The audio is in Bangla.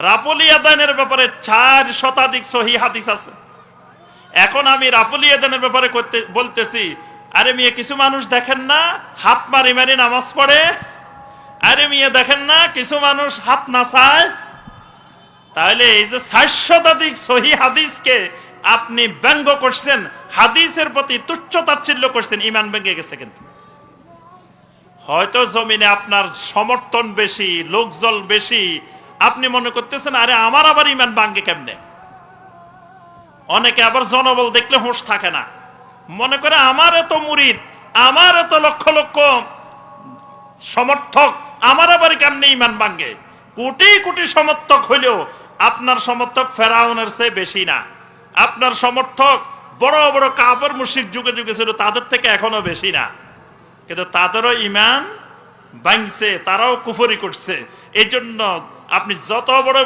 রাপুলি আদানের ব্যাপারে 4 শতাধিক সহিহ হাদিস আছে। এখন আমি রাপুলি আদানের ব্যাপারে বলতেছি, আরে মিয়া কিছু মানুষ দেখেন না হাত মারি মারি নামাজ পড়ে, আরে মিয়া দেখেন না কিছু মানুষ হাত নাচায়। তাহলে এই যে 4 শতাধিক সহিহ হাদিসকে আপনি ব্যঙ্গ করছেন, হাদিসের প্রতি তুচ্ছ তাচ্ছিল্য করছেন, ঈমান ভেঙে গেছে। কিন্তু হয়তো জমিনে আপনার সমর্থন বেশি, লোকজল বেশি, আপনি মনে করতেছেন আরে আমার আবার ঈমান ভাঙে কেমনে। অনেকে আবার জনবল দেখলে হোশ থাকে না, মনে করে আমার এত মুরিদ, আমার এত লক্ষ লক্ষ সমর্থক, আমার আবার কেমনে ঈমান ভাঙে। কোটি কোটি সমর্থক হইলেও আপনার সমর্থক ফেরাউনের চেয়ে বেশি না। আপনার সমর্থক বড় বড় কাফের মুশরিক যুগে যুগে ছিল, তাদের থেকে এখনো বেশি না। কিন্তু তাদেরও ঈমান ভাঙছে, তারাও কুফরি করছে। এই জন্য আপনি যত বড়